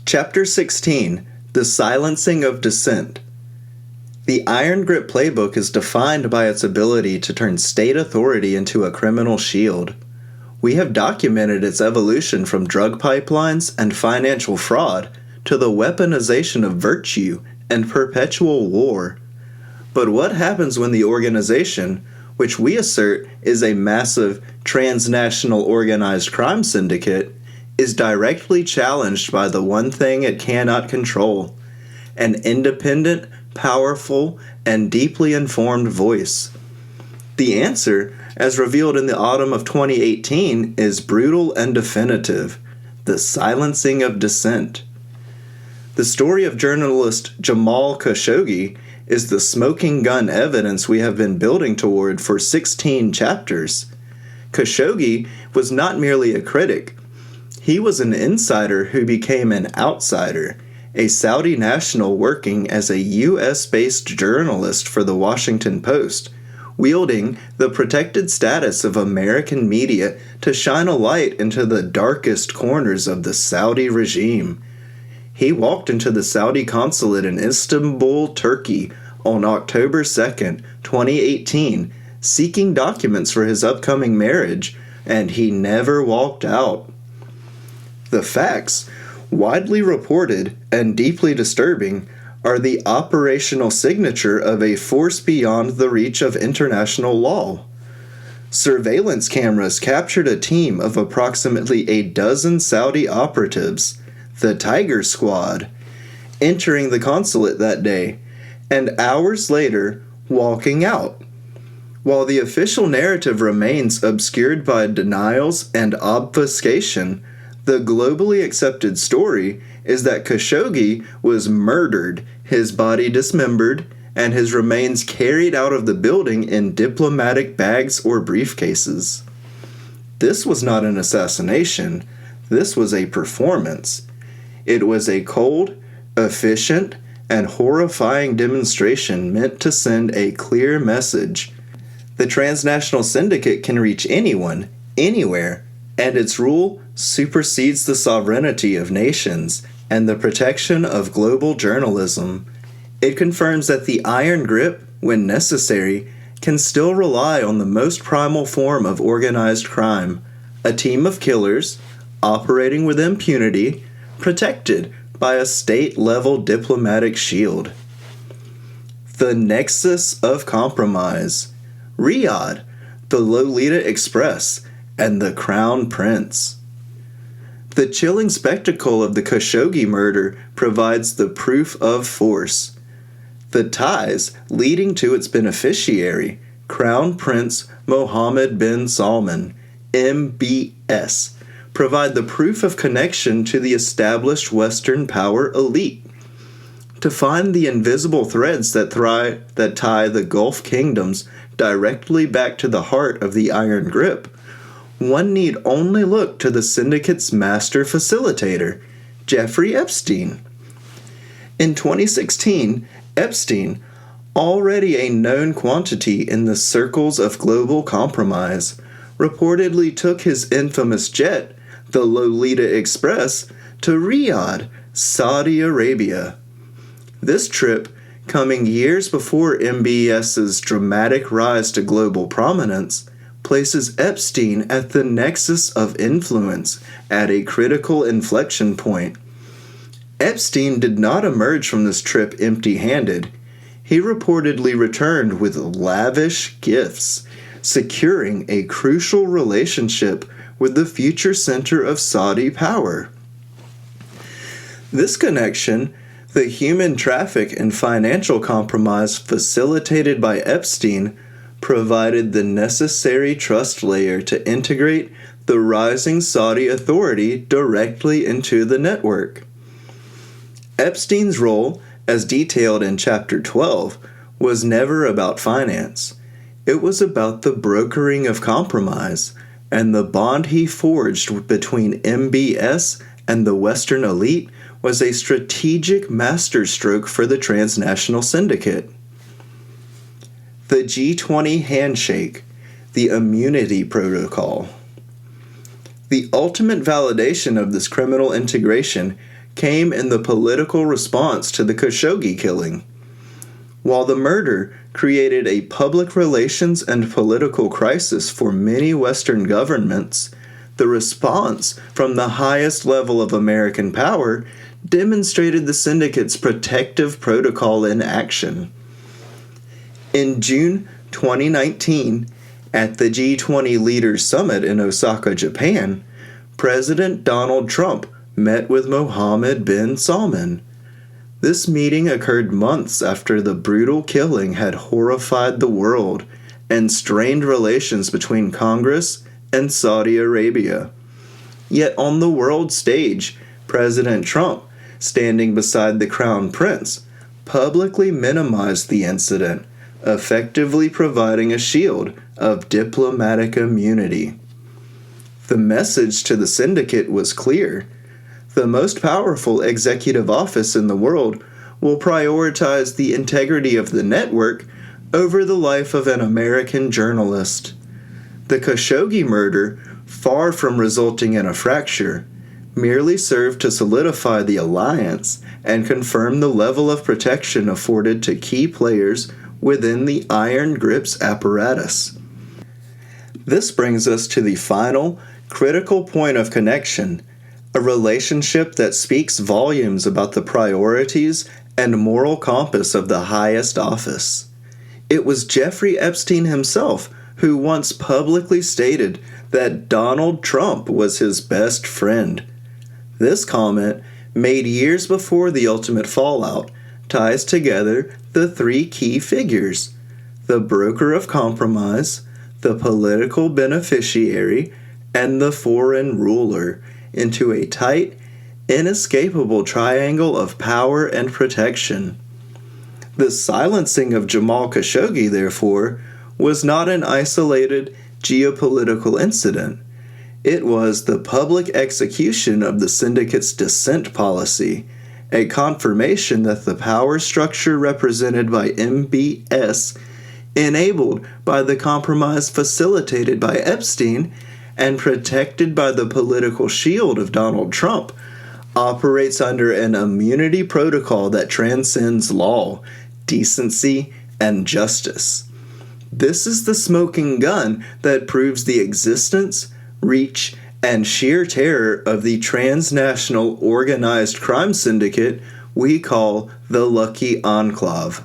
Chapter 16, The Silencing of Dissent. The Iron Grip playbook is defined by its ability to turn state authority into a criminal shield. We have documented its evolution from drug pipelines and financial fraud to the weaponization of virtue and perpetual war. But what happens when the organization, which we assert is a massive transnational organized crime syndicate, is directly challenged by the one thing it cannot control: an independent, powerful, and deeply informed voice? The answer, as revealed in the autumn of 2018, is brutal and definitive: the silencing of dissent. The story of journalist Jamal Khashoggi is the smoking gun evidence we have been building toward for 16 chapters. Khashoggi was not merely a critic. He was an insider who became an outsider, a Saudi national working as a U.S.-based journalist for the Washington Post, wielding the protected status of American media to shine a light into the darkest corners of the Saudi regime. He walked into the Saudi consulate in Istanbul, Turkey, on October 2nd, 2018, seeking documents for his upcoming marriage, and he never walked out. The facts, widely reported and deeply disturbing, are the operational signature of a force beyond the reach of international law. Surveillance cameras captured a team of approximately a dozen Saudi operatives, the Tiger Squad, entering the consulate that day, and hours later, walking out. While the official narrative remains obscured by denials and obfuscation, the globally accepted story is that Khashoggi was murdered, his body dismembered, and his remains carried out of the building in diplomatic bags or briefcases. This was not an assassination. This was a performance. It was a cold, efficient, and horrifying demonstration meant to send a clear message. The transnational syndicate can reach anyone, anywhere, and its rule supersedes the sovereignty of nations and the protection of global journalism. It confirms that the iron grip, when necessary, can still rely on the most primal form of organized crime: a team of killers, operating with impunity, protected by a state-level diplomatic shield. The Nexus of Compromise: Riyadh, the Lolita Express, and the Crown Prince. The chilling spectacle of the Khashoggi murder provides the proof of force. The ties leading to its beneficiary, Crown Prince Mohammed bin Salman, MBS, provide the proof of connection to the established Western power elite. To find the invisible threads that tie the Gulf kingdoms directly back to the heart of the iron grip, one need only look to the syndicate's master facilitator, Jeffrey Epstein. In 2016, Epstein, already a known quantity in the circles of global compromise, reportedly took his infamous jet, the Lolita Express, to Riyadh, Saudi Arabia. This trip, coming years before MBS's dramatic rise to global prominence, places Epstein at the nexus of influence at a critical inflection point. Epstein did not emerge from this trip empty-handed. He reportedly returned with lavish gifts, securing a crucial relationship with the future center of Saudi power. This connection, the human traffic and financial compromise facilitated by Epstein, provided the necessary trust layer to integrate the rising Saudi authority directly into the network. Epstein's role, as detailed in Chapter 12, was never about finance. It was about the brokering of compromise, and the bond he forged between MBS and the Western elite was a strategic masterstroke for the transnational syndicate. The G20 Handshake, the immunity protocol. The ultimate validation of this criminal integration came in the political response to the Khashoggi killing. While the murder created a public relations and political crisis for many Western governments, the response from the highest level of American power demonstrated the syndicate's protective protocol in action. In June 2019, at the G20 Leaders Summit in Osaka, Japan, President Donald Trump met with Mohammed bin Salman. This meeting occurred months after the brutal killing had horrified the world and strained relations between Congress and Saudi Arabia. Yet on the world stage, President Trump, standing beside the Crown Prince, publicly minimized the incident, effectively providing a shield of diplomatic immunity. The message to the syndicate was clear. The most powerful executive office in the world will prioritize the integrity of the network over the life of an American journalist. The Khashoggi murder, far from resulting in a fracture, merely served to solidify the alliance and confirm the level of protection afforded to key players within the Iron Grip's apparatus. This brings us to the final, critical point of connection, a relationship that speaks volumes about the priorities and moral compass of the highest office. It was Jeffrey Epstein himself who once publicly stated that Donald Trump was his best friend. This comment, made years before the ultimate fallout, ties together the three key figures: the broker of compromise, the political beneficiary, and the foreign ruler, into a tight, inescapable triangle of power and protection. The silencing of Jamal Khashoggi, therefore, was not an isolated geopolitical incident. It was the public execution of the syndicate's dissent policy, a confirmation that the power structure represented by MBS, enabled by the compromise facilitated by Epstein, and protected by the political shield of Donald Trump, operates under an immunity protocol that transcends law, decency, and justice. This is the smoking gun that proves the existence, reach, and sheer terror of the transnational organized crime syndicate we call the Lucky Enclave.